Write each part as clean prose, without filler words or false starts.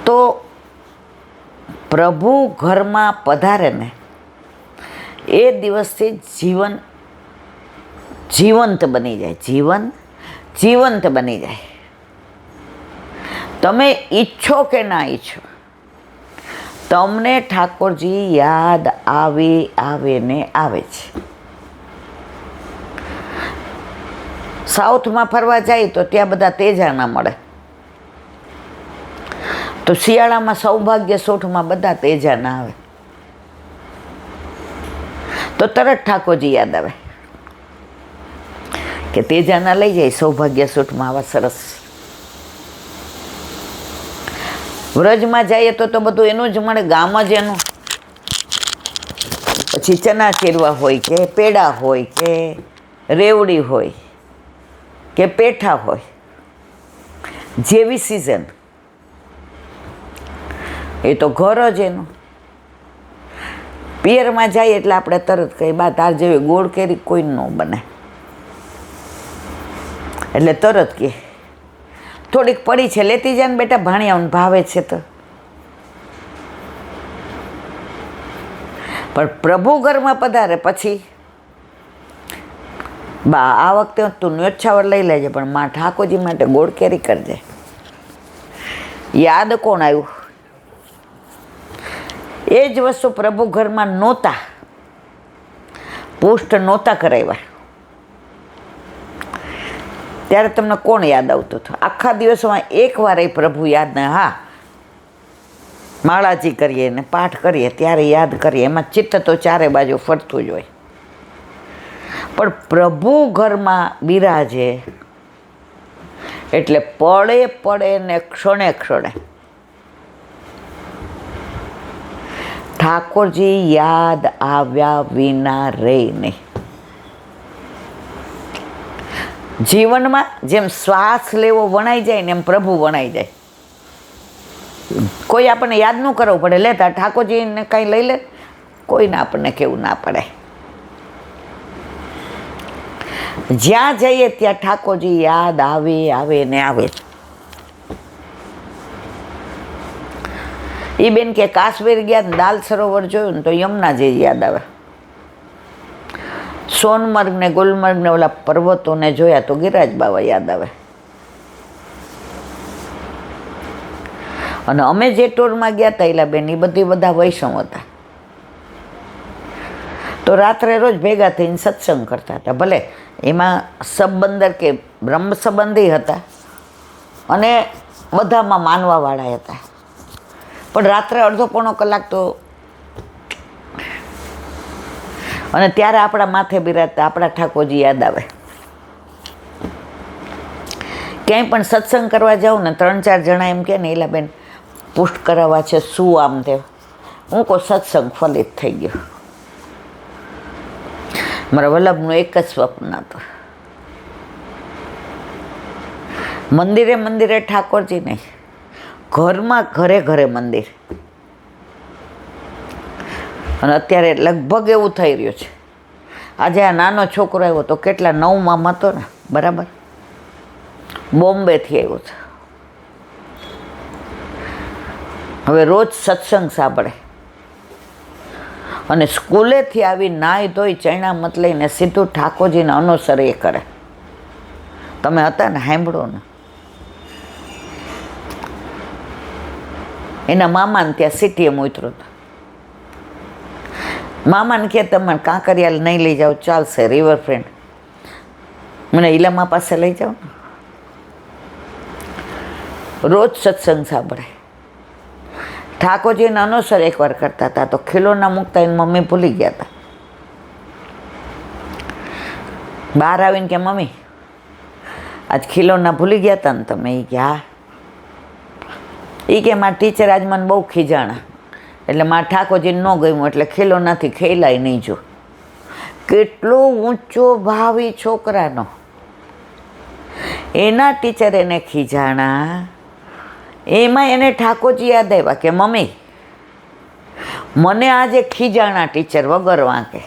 તો પ્રભુ ઘરમાં પધારે ને એ દિવસથી જીવન જીવંત બની જાય, જીવન જીવંત બની જાય. તમે ઈચ્છો કે ના ઈચ્છો, તમને ઠાકોરજી યાદ આવે ને આવે છે. સાઉથમાં ફરવા જાય તો ત્યાં બધા તેજાના મળે, તો શિયાળામાં સૌભાગ્ય સોઠમાં બધા તેજાના આવે, તો તરત ઠાકોરજી યાદ આવે કે તેજાના લઈ જાય સૌભાગ્ય સોઠમાં આવા સરસ. વ્રજમાં જઈએ તો બધું એનું જ મળે, ગામ જ એનું. પછી ચના ચીરવા હોય કે પેડા હોય કે રેવડી હોય કે પેઠા હોય, જેવી સિઝન એ તો ઘર જ એનું. પિયરમાં જાય એટલે આપણે તરત કહીએ બા તાર જેવી ગોળ કેરી કોઈ ન બને, એટલે તરત કે થોડીક પડી છે લેતી જાય ને બેટા, ભાણિયાઓને ભાવે છે તો. પણ પ્રભુ ઘરમાં પધારે પછી બા આ વખતે તું ન્યોછાવર લઈ લેજે, પણ માં ઠાકોરજી માટે ગોળ કેરી કરજે. યાદ કોણ આવ્યું? એ જ વસ્તુ પ્રભુ ઘરમાં નહોતા, પુષ્ટ નહોતા કરાવ્યા ત્યારે તમને કોણ યાદ આવતું હતું? આખા દિવસમાં એકવાર એ પ્રભુ યાદ ને, હા માળાજી કરીએ ને પાઠ કરીએ ત્યારે યાદ કરીએ, એમાં ચિત્ત તો ચારે બાજુ ફરતું જ હોય. પણ પ્રભુ ઘરમાં બિરાજે એટલે પડે પડે ને ક્ષણે ક્ષણે ઠાકોરજી યાદ આવ્યા વિના રહે નહીં. જીવનમાં જેમ શ્વાસ લેવો વણાઈ જાય ને એમ પ્રભુ વણાઈ જાય. કોઈ આપણને યાદ ન કરવું પડે, લેતા ઠાકોરજીને કાંઈ લઈ લે, કોઈને આપણને કેવું ના પડે. જ્યાં જઈએ ત્યાં ઠાકોરજી યાદ આવે ને આવે. એ બેન કે કાશ્મીર ગયા ને દાલ સરોવર જોયું ને તો યમુનાજી યાદ આવે. સોનમર્ગ ને ગુલમર્ગ ને ઓલા પર્વતોને જોયા તો ગિરિરાજ બાવા યાદ આવે. અને અમે જે ટૂરમાં ગયા હતા એલા બેન, એ બધા વૈષ્ણવ હતા. તો રાત્રે રોજ ભેગા થઈને સત્સંગ કરતા હતા. ભલે એમાં સંબંદર કે બ્રહ્મ સંબંધી હતા અને બધામાં માનવાવાળા હતા, પણ રાત્રે અડધો પોણો કલાક તો, અને ત્યારે આપણા માથે બિરાજતા આપણા ઠાકોરજી યાદ આવે. ક્યાંય પણ સત્સંગ કરવા જાઉં ને 3-4 જણા એમ કે ને એલા બેન પુષ્ટ કરાવવા છે શું આમ તે, હું કહું સત્સંગ ફલિત થઈ ગયો. મારા વલ્લભનું એક જ સ્વપ્ન હતું, મંદિરે મંદિરે ઠાકોરજી નહીં, ઘરમાં ઘરે ઘરે મંદિર. અને અત્યારે લગભગ એવું થઈ રહ્યું છે. આજે આ નાનો છોકરો આવ્યો તો કેટલા 9માં હતો ને, બરાબર, બોમ્બેથી આવ્યો છે. હવે રોજ સત્સંગ સાંભળે અને સ્કૂલેથી આવી નાહી ધોઈ ચણા મત લઈને સીધું ઠાકોરજીને અનુસર એ કરે. તમે હતા ને, સાંભળો ને. એના મામાને ત્યાં સિટીએમ ઉતરો હતો. મામાને કહે તમે કાંકરિયાલ નહીં લઈ જાઓ, ચાલશે, રિવરફ્રન્ટ મને ઈલામા પાસે લઈ જાઓ ને. રોજ સત્સંગ સાંભળે. ઠાકોરજીને અનુસર એકવાર કરતા હતા તો ખીલોના મૂકતા એની મમ્મી ભૂલી ગયા હતા. બહાર આવીને કે મમ્મી આજ ખીલોના ભૂલી ગયા હતા ને તમે? એ કે હા. એ કે મારા ટીચર આજ મને બહુ ખીજાણા, એટલે મારા ઠાકોરજીને ન ગમ્યું એટલે ખીલોનાથી ખેલાય નહીં. જો કેટલો ઊંચો ભાવ એ છોકરાનો. એના ટીચર એને ખીજાણા, એમાં એને ઠાકોરજી યાદ આવ્યા કે મમ્મી મને આજે ખીજાણા ટીચર વગર વાંકે,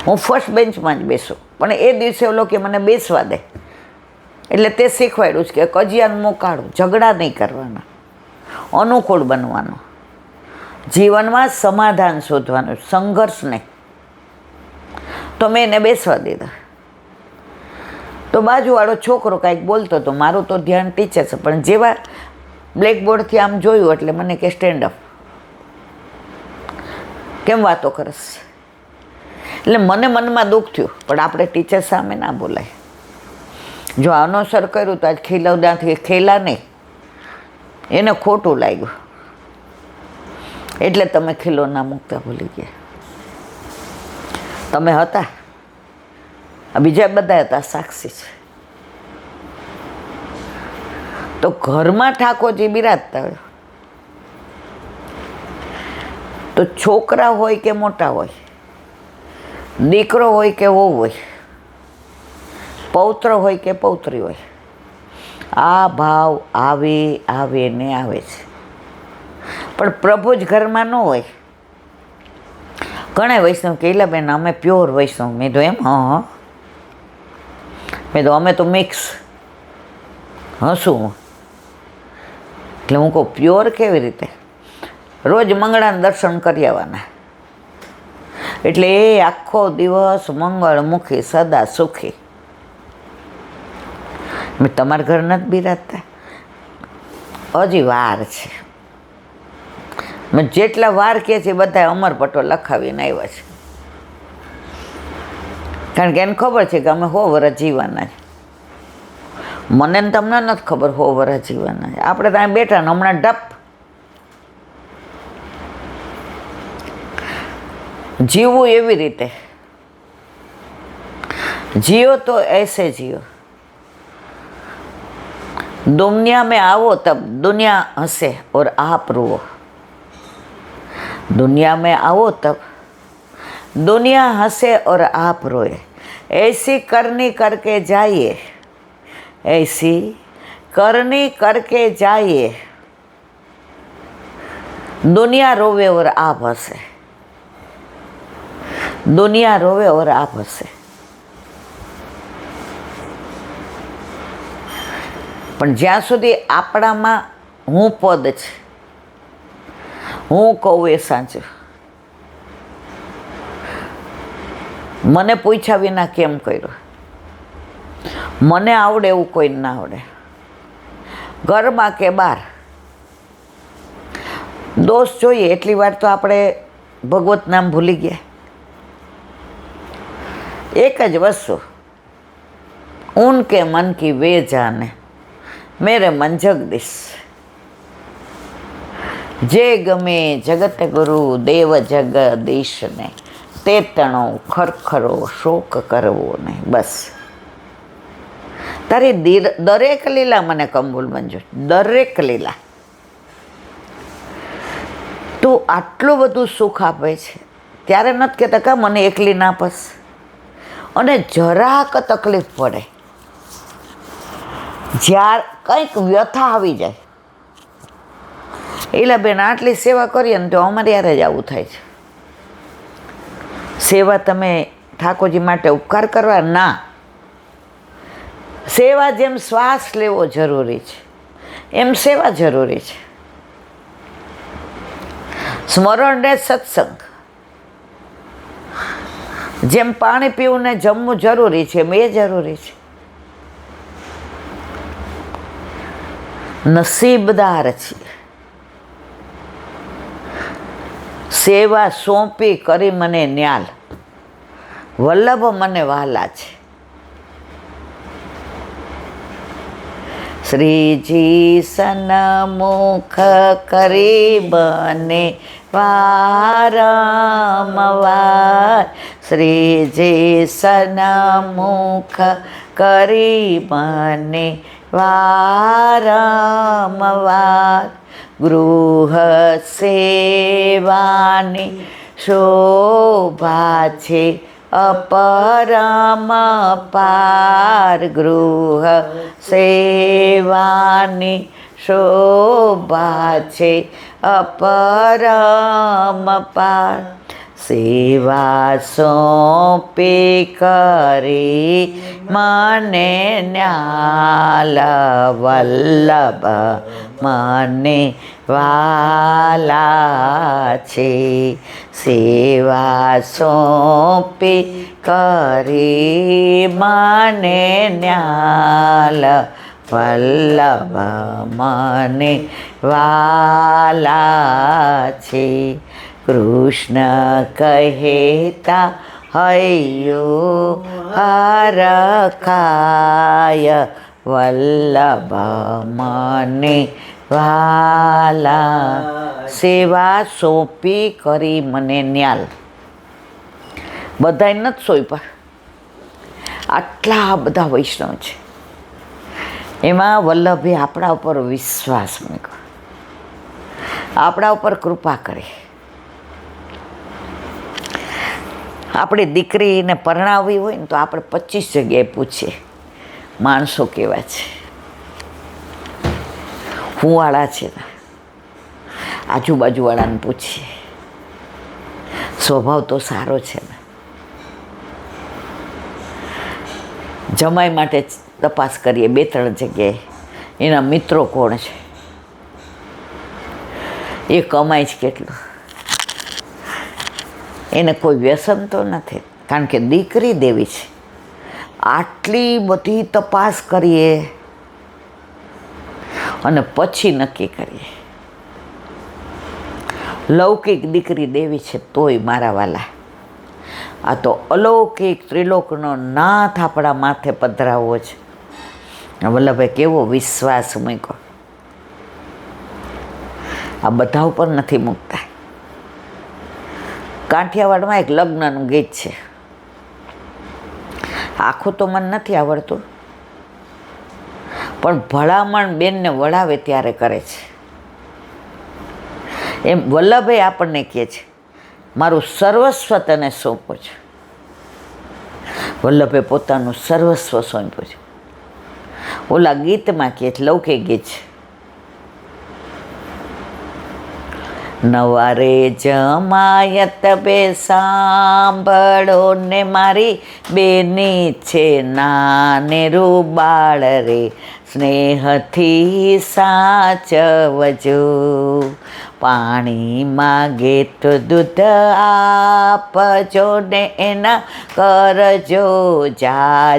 હું ફર્સ્ટ બેન્ચમાં જ બેસું, પણ એ દિવસે ઓલો કે મને બેસવા દે. એટલે તે શીખવાડ્યું છે કે કજિયાનું મું કાઢું, ઝઘડા નહીં કરવાના, અનુકૂળ બનવાનું, જીવનમાં સમાધાન શોધવાનું, સંઘર્ષ નહીં. તો મેં એને બેસવા દીધા. તો બાજુવાળો છોકરો કાંઈક બોલતો હતો, મારું તો ધ્યાન ટીચર છે, પણ જેવા બ્લેકબોર્ડથી આમ જોયું એટલે મને કે સ્ટેન્ડ અપ, કેમ વાતો કરસ. એટલે મને મનમાં દુઃખ થયું, પણ આપણે ટીચર સામે ના બોલાય. જો અનુસર કર્યું તો આજ ખીલવદાથી ખેલા નહીં, એને ખોટું લાગ્યું એટલે તમે ખીલો ના મૂકતા ભૂલી ગયા. તમે હતા, બીજા બધા હતા, સાક્ષી છે. તો ઘરમાં ઠાકોરજી બિરાજતા હોય, તો છોકરા હોય કે મોટા હોય, દીકરો હોય કે વહુ હોય, પૌત્ર હોય કે પૌત્રી હોય, આ ભાવ આવે ને આવે છે. પણ પ્રભુ જ ઘરમાં ન હોય. ઘણા વૈષ્ણવ કહેલા બેન અમે પ્યોર વૈષ્ણવ. મેં તો એમ હા, મેં તો અમે તો મિક્સ હસું. એટલે હું કહું પ્યોર કેવી રીતે? રોજ મંગળાના દર્શન કરી આવવાના, એટલે એ આખો દિવસ મંગળમુખી, સદા સુખી. મેં તમારા ઘર નથી બિરાજતા, હજી વાર છે. મેં જેટલા વાર કહે છે બધા અમરપટ્ટો લખાવીને આવ્યા છે, કારણ કે એને ખબર છે કે અમે 100 વર્ષ જીવવાના છે. મને ને તમને નથી ખબર 100 વર્ષ જીવવાના છે. આપણે ત્યાં બેઠા ને હમણાં ડપ જીવવું એવી રીતે जियो तो ऐसे जियो, दुनिया में आओ तब दुनिया हंसे और आप रो, दुनिया में आओ तब दुनिया हंसे और आप रोए, ऐसी करनी करके जाइए, ऐसी करनी करके जाइए, दुनिया रोवे और आप हंसे, दुनिया रोवे और आप हंसे. પણ જ્યાં સુધી આપણામાં હું પદ છે, હું કહું એ સાચું. મને પૂછ્યા વિના કેમ કર્યું, મને આવડે એવું કોઈ ના આવડે, ઘરમાં કે બહાર. દોષ જોઈએ એટલી વાર તો આપણે ભગવત નામ ભૂલી ગયા. એક જ વસ્તુ, ઉનકે મન કી વે જાને, મેરે મન જગદીશ. જે ગમે જગત ગુરુ દેવ જગદીશને, તે તણો ખરખરો શોક કરવો નહીં. બસ તારી દરેક લીલા મને કબૂલ મંજૂર, દરેક લીલા. તું આટલું બધું સુખ આપે છે ત્યારે નથી કહેતા કે મને એકલી ના પસ, અને જરાક તકલીફ પડે, જ્યારે કંઈક વ્યથા આવી જાય, એલા બેન આટલી સેવા કરીએ ને તો અમારે યારે જ આવું થાય છે. સેવા તમે ઠાકોરજી માટે ઉપકાર કરવા ના, સેવા જેમ શ્વાસ લેવો જરૂરી છે એમ સેવા જરૂરી છે. સ્મરણ ને સત્સંગ, જેમ પાણી પીવું ને જમવું જરૂરી છે એમ એ જરૂરી છે. નસીબદાર છીએ, સેવા સોંપી કરી મને ન્યાલ, વલ્લભ મને વહાલા છે. શ્રીજી સન્મુખ કરી બને વારંવાર, શ્રીજી સન્મુખ કરી બને વારંવાર, ગૃહ સેવાની શોભા છે અપરંપાર, ગૃહ સેવાની શોભા છે અપરંપાર. સેવા સોંપી કરી મને ન્યાલ વલ્લભ મને વાલા છે. સેવા સોંપી કરી મને ન્યાલ વલ્લભ મને વાલા છે. કૃષ્ણ કહેતા હૈયો હરખાય વલ્લભ મને વાલા. સેવા સોંપી કરી મને ન્યાલ. બધાય નથી સોંપ્યા, આટલા બધા વૈષ્ણવ છે. એમાં વલ્લભે આપણા ઉપર વિશ્વાસ મૂક્યો, આપણા ઉપર કૃપા કરી. આપણી દીકરીને પરણાવવી હોય ને તો આપણે 25 જગ્યાએ પૂછીએ માણસો કેવા છે, હુંવાળા છે, આજુબાજુવાળાને પૂછીએ સ્વભાવ તો સારો છે ને. જમાઈ માટે તપાસ કરીએ 2-3 જગ્યાએ, એના મિત્રો કોણ છે, એ કમાય છે કેટલું, એને કોઈ વ્યસન તો નથી, કારણ કે દીકરી દેવી છે. આટલી બધી તપાસ કરીએ અને પછી નક્કી કરીએ. લૌકિક દીકરી દેવી છે તોય મારા વાલા, આ તો અલૌકિક ત્રિલોકનો નાથ આપણા માથે પધરાવવો છે. વલ્લભે કેવો વિશ્વાસ મૂક્યો. આ બધા ઉપર નથી મૂકતા. કાઠિયાવાડમાં એક લગ્નનું ગીત છે, આખું તો મને નથી આવડતું, પણ ભલામણ બેનને વળાવે ત્યારે કરે છે. એમ વલ્લભે આપણને કહે છે મારું સર્વસ્વ તને સોંપું છું. વલ્લભે પોતાનું સર્વસ્વ સોંપ્યું છે. ઓલા ગીતમાં કહે છે, લૌકિક ગીત છે, નવારે જમાયત બે સાંભળો ને મારી બેની છે નાનેરું બાળ રે, સ્નેહથી સાચવજો. પાણી માગે તો દૂધ આપજો ને એના કરજો જા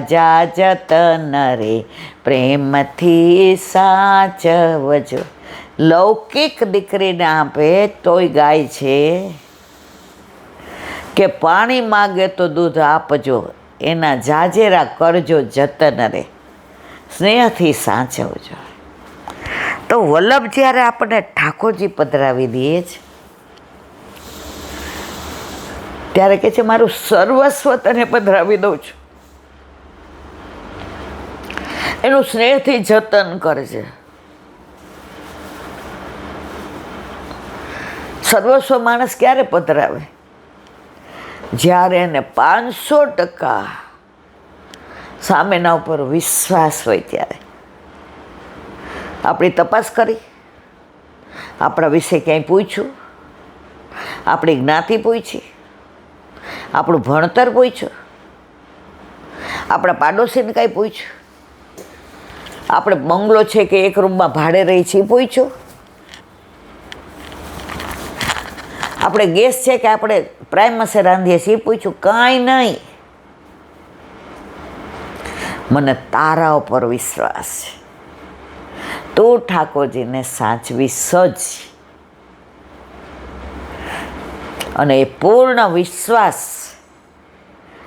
જતન રે, પ્રેમથી સાચવજો. લૌકિક દીકરીને આપે તોય ગાય છે કે પાણી માગે તો દૂધ આપજો, એના જાજેરા કરજો જતન રે, સ્નેહથી સાચવજો. તો વલ્લભ જ્યારે આપણને ઠાકોરજી પધરાવી દે છે ત્યારે કહે છે મારું સર્વસ્વ તને પધરાવી દઉં છું, એનું સ્નેહથી જતન કરજે. સર્વસ્વ માણસ ક્યારે પધરાવે? જ્યારે એને 500% સામેના ઉપર વિશ્વાસ હોય ત્યારે. આપણી તપાસ કરી, આપણા વિશે ક્યાંય પૂછ્યું, આપણી જ્ઞાતિ પૂછી, આપણું ભણતર પૂછ્યું, આપણા પાડોશીને કાંઈ પૂછ્યું, આપણે બંગલો છે કે એક રૂમમાં ભાડે રહી છીએ પૂછ્યું, આપણે ગેસ છે કે આપણે પ્રાઇમસે રાંધીએ છીએ પૂછ્યું? કાંઈ નહીં. મને તારા ઉપર વિશ્વાસ છે, તું ઠાકોરજીને સાચવી સજ. અને એ પૂર્ણ વિશ્વાસ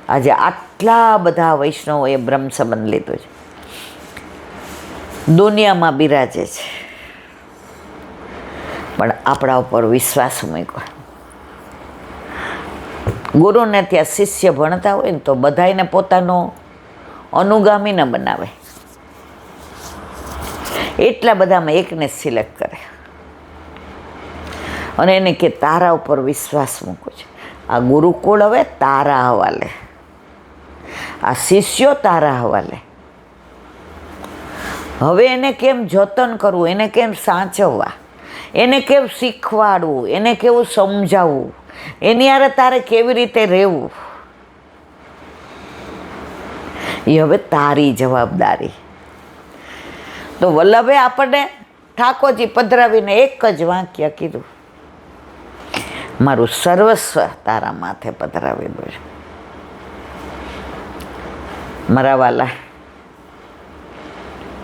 આજે આટલા બધા વૈષ્ણવોએ બ્રહ્મ સંબંધ લીધો છે, દુનિયામાં બિરાજે છે, પણ આપણા ઉપર વિશ્વાસ મૂક્યો. ગુરુને ત્યાં શિષ્ય ભણતા હોય ને તો બધાને પોતાનો અનુગામી ન બનાવે, એટલા બધામાં એકને સિલેક્ટ કરે અને એને કે તારા ઉપર વિશ્વાસ મૂકો છે. આ ગુરુકુળ હવે તારા હવાલે, આ શિષ્યો તારા હવાલે. હવે એને કેમ જતન કરવું, એને કેમ સાચવવા, એને કેમ શીખવાડવું, એને કેવું સમજાવવું, એની હારે તારે કેવી રીતે રહેવું એ હવે તારી જવાબદારી. તો વલ્લભે આપણને ઠાકોરજી પધરાવીને એક જ વાક્ય કીધું, મારું સર્વસ્વ તારા માથે પધરાવેલું છે. મારા વાલા,